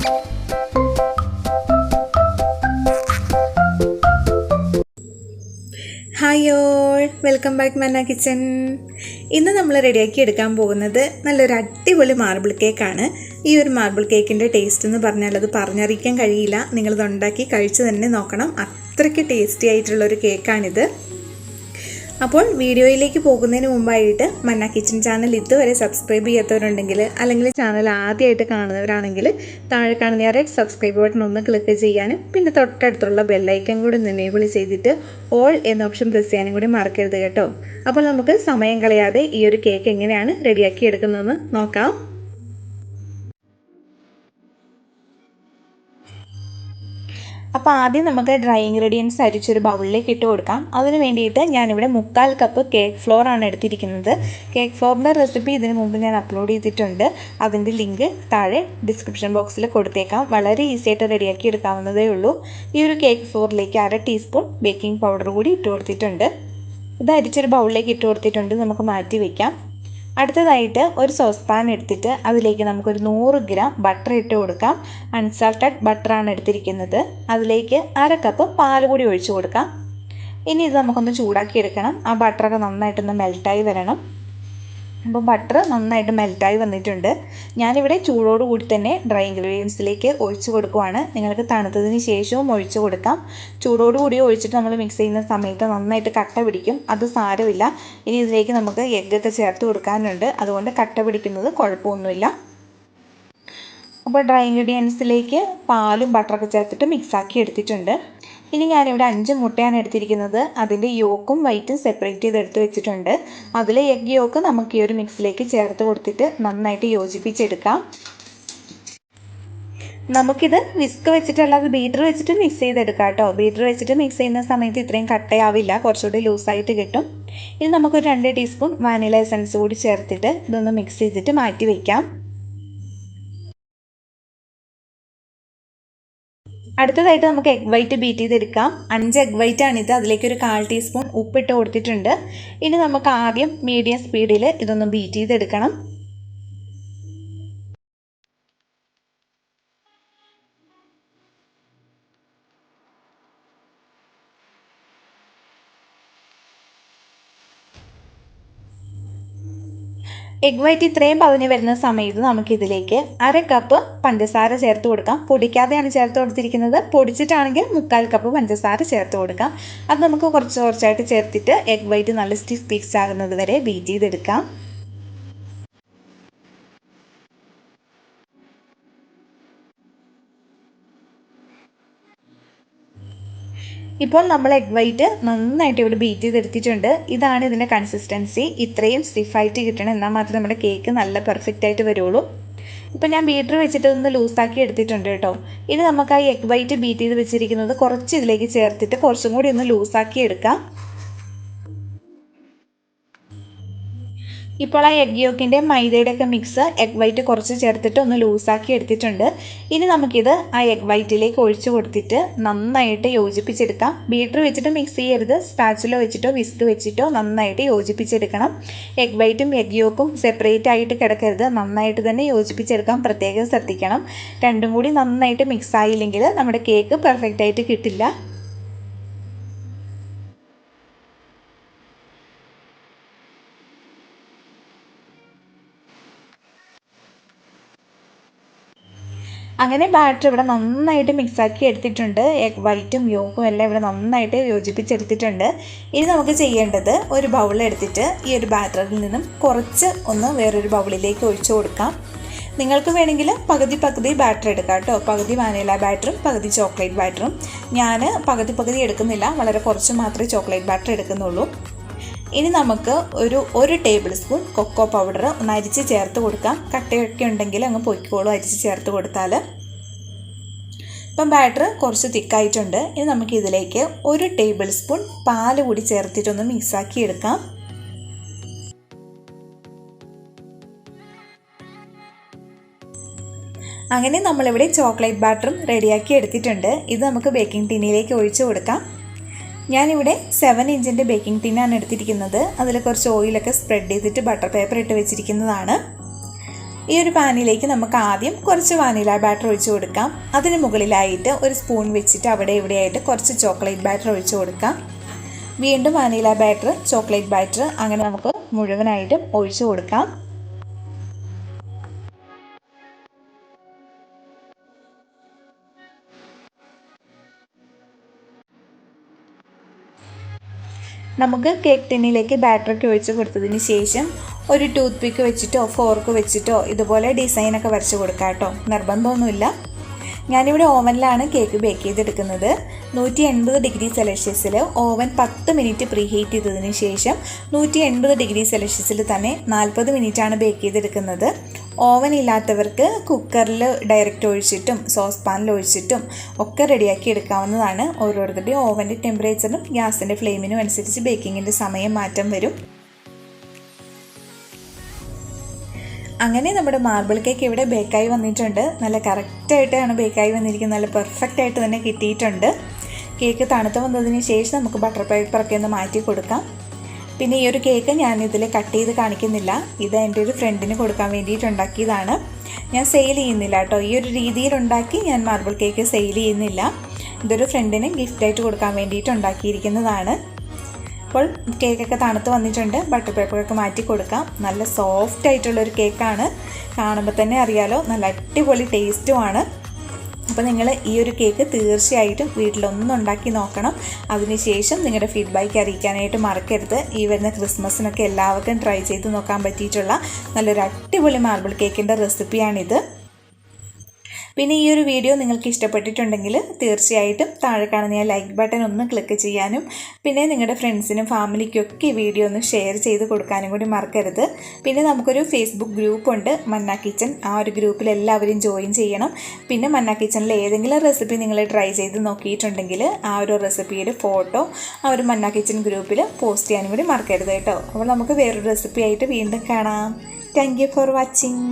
Hi all, welcome back മന്ന kitchen. ഇന്ന് നമ്മൾ റെഡിയാക്കി എടുക്കാൻ പോകുന്നത് നല്ലൊരു അടിപൊളി മാർബിൾ കേക്കാണ്. ഈ ഒരു മാർബിൾ കേക്കിൻ്റെ ടേസ്റ്റ് എന്ന് പറഞ്ഞാൽ അത് പറഞ്ഞറിയിക്കാൻ കഴിയില്ല. നിങ്ങളിത് ഉണ്ടാക്കി കഴിച്ച് തന്നെ നോക്കണം. അത്രയ്ക്ക് ടേസ്റ്റി ആയിട്ടുള്ളൊരു കേക്കാണിത്. അപ്പോൾ വീഡിയോയിലേക്ക് പോകുന്നതിന് മുമ്പായിട്ട് മന്ന കിച്ചൻ ചാനൽ ഇതുവരെ സബ്സ്ക്രൈബ് ചെയ്യാത്തവരുണ്ടെങ്കിൽ, അല്ലെങ്കിൽ ചാനൽ ആദ്യമായിട്ട് കാണുന്നവരാണെങ്കിൽ താഴെ കാണുന്ന റെഡ് സബ്സ്ക്രൈബ് ബട്ടൺ ഒന്ന് ക്ലിക്ക് ചെയ്യാനും പിന്നെ തൊട്ടടുത്തുള്ള ബെല്ലൈക്കൻ കൂടി ഒന്ന് എനേബിൾ ചെയ്തിട്ട് ഓൾ എന്ന ഓപ്ഷൻ പ്രസ് ചെയ്യാനും കൂടി മറക്കരുത് കേട്ടോ. അപ്പോൾ നമുക്ക് സമയം കളയാതെ ഈ ഒരു കേക്ക് എങ്ങനെയാണ് റെഡിയാക്കി എടുക്കുന്നതെന്ന് നോക്കാം. അപ്പോൾ ആദ്യം നമുക്ക് ഡ്രൈ ഇൻഗ്രീഡിയൻസ് അരിച്ചൊരു ബൗളിലേക്ക് ഇട്ട് കൊടുക്കാം. അതിന് വേണ്ടിയിട്ട് ഞാനിവിടെ 3/4 കപ്പ് കേക്ക് ഫ്ലോർ ആണ് എടുത്തിരിക്കുന്നത്. കേക്ക് ഫ്ലോറിൻ്റെ റെസിപ്പി ഇതിന് മുമ്പ് ഞാൻ അപ്ലോഡ് ചെയ്തിട്ടുണ്ട്. അതിൻ്റെ ലിങ്ക് താഴെ ഡിസ്ക്രിപ്ഷൻ ബോക്സിൽ കൊടുത്തേക്കാം. വളരെ ഈസി ആയിട്ട് റെഡിയാക്കി എടുക്കാവുന്നതേ ഉള്ളൂ. ഈ ഒരു കേക്ക് ഫ്ലോറിലേക്ക് 1/2 ടീസ്പൂൺ ബേക്കിംഗ് പൗഡർ കൂടി ഇട്ട് കൊടുത്തിട്ടുണ്ട്. ഇത് അരിച്ചൊരു ബൗളിലേക്ക് ഇട്ട് കൊടുത്തിട്ടുണ്ട്. നമുക്ക് മാറ്റി വയ്ക്കാം. അടുത്തതായിട്ട് ഒരു സോസ് പാൻ എടുത്തിട്ട് അതിലേക്ക് നമുക്കൊരു 100 ഗ്രാം ബട്ടർ ഇട്ട് കൊടുക്കാം. അൺസാൾട്ടഡ് ബട്ടറാണ് എടുത്തിരിക്കുന്നത്. അതിലേക്ക് 1/2 കപ്പ് പാൽ കൂടി ഒഴിച്ചു കൊടുക്കാം. ഇനി ഇത് നമുക്കൊന്ന് ചൂടാക്കി എടുക്കണം. ആ ബട്ടറൊക്കെ നന്നായിട്ടൊന്ന് മെൽറ്റായി വരണം. അപ്പോൾ ബട്ടർ നന്നായിട്ട് മെൽറ്റായി വന്നിട്ടുണ്ട്. ഞാനിവിടെ ചൂടോട് കൂടി തന്നെ ഡ്രൈ ഇൻഗ്രീഡിയൻസിലേക്ക് ഒഴിച്ചു കൊടുക്കുവാണ്. നിങ്ങൾക്ക് തണുത്തതിന് ശേഷവും ഒഴിച്ചു കൊടുക്കാം. ചൂടോട് കൂടി ഒഴിച്ചിട്ട് നമ്മൾ മിക്സ് ചെയ്യുന്ന സമയത്ത് നന്നായിട്ട് കട്ട പിടിക്കും. അത് സാരമില്ല. ഇനി ഇതിലേക്ക് നമുക്ക് എഗ്ഗൊക്കെ ചേർത്ത് കൊടുക്കാനുണ്ട്. അതുകൊണ്ട് കട്ട പിടിക്കുന്നത് കുഴപ്പമൊന്നുമില്ല. അപ്പോൾ ഡ്രൈ ഇൻഗ്രീഡിയൻസിലേക്ക് പാലും ബട്ടറൊക്കെ ചേർത്തിട്ട് മിക്സാക്കി എടുത്തിട്ടുണ്ട്. ഇനി ഞാനിവിടെ 5 മുട്ടയാണ് എടുത്തിരിക്കുന്നത്. അതിൻ്റെ യോക്കും വൈറ്റും സെപ്പറേറ്റ് ചെയ്ത് എടുത്ത് വെച്ചിട്ടുണ്ട്. അതിൽ എഗ് യോക്ക് നമുക്ക് ഈ ഒരു മിക്സിലേക്ക് ചേർത്ത് കൊടുത്തിട്ട് നന്നായിട്ട് യോജിപ്പിച്ചെടുക്കാം. നമുക്കിത് വിസ്ക് വെച്ചിട്ടല്ലാതെ ബീറ്റർ വെച്ചിട്ട് മിക്സ് ചെയ്തെടുക്കാം കേട്ടോ. ബീറ്റർ വെച്ചിട്ട് മിക്സ് ചെയ്യുന്ന സമയത്ത് ഇത്രയും കട്ടയാവില്ല, കുറച്ചുകൂടി ലൂസായിട്ട് കിട്ടും. ഇനി നമുക്കൊരു 2 ടീസ്പൂൺ വാനില എസൻസ് കൂടി ചേർത്തിട്ട് ഇതൊന്ന് മിക്സ് ചെയ്തിട്ട് മാറ്റി വയ്ക്കാം. അടുത്തതായിട്ട് നമുക്ക് എഗ് വൈറ്റ് ബീറ്റ് ചെയ്തെടുക്കാം. 5 എഗ് വൈറ്റ് ആണിത്. അതിലേക്ക് ഒരു 1/4 ടീസ്പൂൺ ഉപ്പിട്ട് കൊടുത്തിട്ടുണ്ട്. ഇനി നമുക്ക് ആദ്യം മീഡിയം സ്പീഡിൽ ഇതൊന്ന് ബീറ്റ് ചെയ്തെടുക്കണം. എഗ് വൈറ്റ് ഇത്രയും പതഞ്ഞ് വരുന്ന സമയത്ത് നമുക്കിതിലേക്ക് 1/2 കപ്പ് പഞ്ചസാര ചേർത്ത് കൊടുക്കാം. പൊടിക്കാതെയാണ് ചേർത്ത് കൊടുത്തിരിക്കുന്നത്. പൊടിച്ചിട്ടാണെങ്കിൽ 3/4 കപ്പ് പഞ്ചസാര ചേർത്ത് കൊടുക്കാം. അത് നമുക്ക് കുറച്ചായിട്ട് ചേർത്തിട്ട് എഗ് വൈറ്റ് നല്ല സ്റ്റിക്സ് ആകുന്നത് വരെ ബീറ്റ് ചെയ്തെടുക്കാം. ഇപ്പോൾ നമ്മൾ എഗ് വൈറ്റ് നന്നായിട്ട് ഇവിടെ ബീറ്റ് ചെയ്തെടുത്തിട്ടുണ്ട്. ഇതാണ് ഇതിൻ്റെ കൺസിസ്റ്റൻസി. ഇത്രയും സ്റ്റിഫായിട്ട് കിട്ടണം, എന്നാൽ മാത്രമേ നമ്മുടെ കേക്ക് നല്ല പെർഫെക്റ്റ് ആയിട്ട് വരുള്ളൂ. ഇപ്പോൾ ഞാൻ ബീറ്റർ വെച്ചിട്ട് ഒന്ന് ലൂസാക്കി എടുത്തിട്ടുണ്ട് കേട്ടോ. ഇനി നമുക്ക് ആ എഗ് വൈറ്റ് ബീറ്റ് ചെയ്ത് വെച്ചിരിക്കുന്നത് കുറച്ച് ഇതിലേക്ക് ചേർത്തിട്ട് കുറച്ചും കൂടി ഒന്ന് ലൂസാക്കി എടുക്കാം. ഇപ്പോൾ ആ എഗ് യോക്കിൻ്റെ മൈദയുടെയൊക്കെ മിക്സ് എഗ് വൈറ്റ് കുറച്ച് ചേർത്തിട്ട് ഒന്ന് ലൂസാക്കി എടുത്തിട്ടുണ്ട്. ഇനി നമുക്കിത് ആ എഗ് വൈറ്റിലേക്ക് ഒഴിച്ചു കൊടുത്തിട്ട് നന്നായിട്ട് യോജിപ്പിച്ചെടുക്കാം. ബീറ്റർ വെച്ചിട്ട് മിക്സ് ചെയ്യരുത്. സ്പാച്ചുല വെച്ചിട്ടോ വിസ്ക് വെച്ചിട്ടോ നന്നായിട്ട് യോജിപ്പിച്ചെടുക്കണം. എഗ് വൈറ്റും എഗ് യോക്കും സെപ്പറേറ്റ് ആയിട്ട് കിടക്കരുത്. നന്നായിട്ട് തന്നെ യോജിപ്പിച്ചെടുക്കാൻ പ്രത്യേകം ശ്രദ്ധിക്കണം. രണ്ടും കൂടി നന്നായിട്ട് മിക്സ് ആയില്ലെങ്കിൽ നമ്മുടെ കേക്ക് പെർഫെക്റ്റ് ആയിട്ട് കിട്ടില്ല. അങ്ങനെ ബാറ്റർ ഇവിടെ നന്നായിട്ട് മിക്സാക്കി എടുത്തിട്ടുണ്ട്. എഗ് വൈറ്റും യോക്കും എല്ലാം ഇവിടെ നന്നായിട്ട് യോജിപ്പിച്ചെടുത്തിട്ടുണ്ട്. ഇനി നമുക്ക് ചെയ്യേണ്ടത് ഒരു ബൗൾ എടുത്തിട്ട് ഈ ഒരു ബാറ്ററിൽ നിന്നും കുറച്ച് ഒന്ന് വേറൊരു ബൗളിലേക്ക് ഒഴിച്ചു കൊടുക്കാം. നിങ്ങൾക്ക് വേണമെങ്കിൽ പകുതി ബാറ്റർ എടുക്കാം കേട്ടോ. പകുതി വാനില ബാറ്ററും പകുതി ചോക്ലേറ്റ് ബാറ്ററും. ഞാൻ പകുതി എടുക്കുന്നില്ല, വളരെ കുറച്ച് മാത്രമേ ചോക്ലേറ്റ് ബാറ്റർ എടുക്കുന്നുള്ളൂ. ഇനി നമുക്ക് ഒരു ടേബിൾ സ്പൂൺ കൊക്കോ പൗഡർ ഒന്ന് അരിച്ച് ചേർത്ത് കൊടുക്കാം. കട്ടയൊക്കെ ഉണ്ടെങ്കിൽ അങ്ങ് പൊയ്ക്കോളും അരിച്ച് ചേർത്ത് കൊടുത്താൽ. ഇപ്പം ബാറ്റർ കുറച്ച് തിക്കായിട്ടുണ്ട്. ഇനി നമുക്ക് ഇതിലേക്ക് ഒരു ടേബിൾ സ്പൂൺ പാൽ കൂടി ചേർത്തിട്ടൊന്ന് മിക്സാക്കി എടുക്കാം. അങ്ങനെ നമ്മളിവിടെ ചോക്ലേറ്റ് ബാറ്ററും റെഡിയാക്കി എടുത്തിട്ടുണ്ട്. ഇത് നമുക്ക് ബേക്കിംഗ് ടിന്നിലേക്ക് ഒഴിച്ചു കൊടുക്കാം. ഞാനിവിടെ 7 ഇഞ്ചിൻ്റെ ബേക്കിംഗ് ടിന്നാണ് എടുത്തിരിക്കുന്നത്. അതിൽ കുറച്ച് ഓയിലൊക്കെ സ്പ്രെഡ് ചെയ്തിട്ട് ബട്ടർ പേപ്പർ ഇട്ട് വെച്ചിരിക്കുന്നതാണ്. ഈ ഒരു പാനിലേക്ക് നമുക്ക് ആദ്യം കുറച്ച് വാനില ബാറ്റർ ഒഴിച്ച് കൊടുക്കാം. അതിന് മുകളിലായിട്ട് ഒരു സ്പൂൺ വെച്ചിട്ട് അവിടെ ഇവിടെയായിട്ട് കുറച്ച് ചോക്ലേറ്റ് ബാറ്റർ ഒഴിച്ച് കൊടുക്കാം. വീണ്ടും വാനില ബാറ്റർ, ചോക്ലേറ്റ് ബാറ്റർ, അങ്ങനെ നമുക്ക് മുഴുവനായിട്ടും ഒഴിച്ച് കൊടുക്കാം. നമുക്ക് കേക്ക് ടിന്നിലേക്ക് ബാറ്ററൊക്കെ ഒഴിച്ച് കൊടുത്തതിന് ശേഷം ഒരു ടൂത്ത് പിക്ക് വെച്ചിട്ടോ ഫോർക്ക് വെച്ചിട്ടോ ഇതുപോലെ ഡിസൈനൊക്കെ വരച്ച് കൊടുക്കാം കേട്ടോ. നിർബന്ധമൊന്നുമില്ല. ഞാനിവിടെ ഓവനിലാണ് കേക്ക് ബേക്ക് ചെയ്തെടുക്കുന്നത്. 180 ഡിഗ്രി സെൽഷ്യസിൽ ഓവൻ 10 മിനിറ്റ് പ്രീ ഹീറ്റ് ചെയ്തതിന് ശേഷം 180 ഡിഗ്രി സെൽഷ്യസിൽ തന്നെ 40 മിനിറ്റാണ് ബേക്ക് ചെയ്തെടുക്കുന്നത്. ഓവൻ ഇല്ലാത്തവർക്ക് കുക്കറിൽ ഡയറക്റ്റ് ഒഴിച്ചിട്ടും സോസ് പാനിൽ ഒഴിച്ചിട്ടും ഒക്കെ റെഡിയാക്കി എടുക്കാവുന്നതാണ്. ഓരോരുത്തരുടെയും ഓവൻ്റെ ടെമ്പറേച്ചറിനും ഗ്യാസിൻ്റെ ഫ്ലെയിമിനും അനുസരിച്ച് ബേക്കിങ്ങിൻ്റെ സമയം മാറ്റം വരും. അങ്ങനെ നമ്മുടെ മാർബിൾ കേക്ക് ഇവിടെ ബേക്കായി വന്നിട്ടുണ്ട്. നല്ല കറക്റ്റായിട്ടാണ് ബേക്കായി വന്നിരിക്കുന്നത്. നല്ല പെർഫെക്റ്റ് ആയിട്ട് തന്നെ കിട്ടിയിട്ടുണ്ട്. കേക്ക് തണുത്ത് വന്നതിന് ശേഷം നമുക്ക് ബട്ടർ പേപ്പറൊക്കെ ഒന്ന് മാറ്റി കൊടുക്കാം. പിന്നെ ഈ ഒരു കേക്ക് ഞാനിതിൽ കട്ട് ചെയ്ത് കാണിക്കുന്നില്ല. ഇത് എൻ്റെ ഒരു ഫ്രണ്ടിന് കൊടുക്കാൻ വേണ്ടിയിട്ട് ഉണ്ടാക്കിയതാണ്. ഞാൻ സെയിൽ ചെയ്യുന്നില്ല കേട്ടോ. ഈ ഒരു രീതിയിലുണ്ടാക്കി ഞാൻ മാർബിൾ കേക്ക് സെയിൽ ചെയ്യുന്നില്ല. ഇതൊരു ഫ്രണ്ടിന് ഗിഫ്റ്റായിട്ട് കൊടുക്കാൻ വേണ്ടിയിട്ട് ഉണ്ടാക്കിയിരിക്കുന്നതാണ്. അപ്പോൾ കേക്കൊക്കെ തണുത്ത് വന്നിട്ടുണ്ട്. ബട്ടർ പേപ്പറൊക്കെ മാറ്റി കൊടുക്കാം. നല്ല സോഫ്റ്റ് ആയിട്ടുള്ളൊരു കേക്കാണ്. കാണുമ്പോൾ തന്നെ അറിയാലോ, നല്ല അടിപൊളി ടേസ്റ്റുമാണ്. അപ്പോൾ നിങ്ങൾ ഈ ഒരു കേക്ക് തീർച്ചയായിട്ടും വീട്ടിലൊന്നുണ്ടാക്കി നോക്കണം. അതിനുശേഷം നിങ്ങളുടെ ഫീഡ്ബാക്ക് അറിയിക്കാനായിട്ട് മറക്കരുത്. ഈ വരുന്ന ക്രിസ്മസിനൊക്കെ എല്ലാവർക്കും ട്രൈ ചെയ്ത് നോക്കാൻ പറ്റിയിട്ടുള്ള നല്ലൊരു അടിപൊളി മാർബിൾ കേക്കിൻ്റെ റെസിപ്പിയാണിത്. പിന്നെ ഈ ഒരു വീഡിയോ നിങ്ങൾക്ക് ഇഷ്ടപ്പെട്ടിട്ടുണ്ടെങ്കിൽ തീർച്ചയായിട്ടും താഴെ കാണുന്ന ലൈക്ക് ബട്ടൺ ഒന്ന് ക്ലിക്ക് ചെയ്യാനും പിന്നെ നിങ്ങളുടെ ഫ്രണ്ട്സിനും ഫാമിലിക്കൊക്കെ ഈ വീഡിയോ ഒന്ന് ഷെയർ ചെയ്ത് കൊടുക്കാനും കൂടി മറക്കരുത്. പിന്നെ നമുക്കൊരു ഫേസ്ബുക്ക് ഗ്രൂപ്പുണ്ട്, മന്ന കിച്ചൻ. ആ ഒരു ഗ്രൂപ്പിൽ എല്ലാവരും ജോയിൻ ചെയ്യണം. പിന്നെ മന്ന കിച്ചണിൽ ഏതെങ്കിലും റെസിപ്പി നിങ്ങൾ ട്രൈ ചെയ്ത് നോക്കിയിട്ടുണ്ടെങ്കിൽ ആ ഒരു റെസിപ്പിയുടെ ഫോട്ടോ ആ ഒരു മന്ന കിച്ചൻ ഗ്രൂപ്പിൽ പോസ്റ്റ് ചെയ്യാനും കൂടി മറക്കരുത് കേട്ടോ. അപ്പോൾ നമുക്ക് വേറൊരു റെസിപ്പി ആയിട്ട് വീണ്ടും കാണാം. Thank you for watching.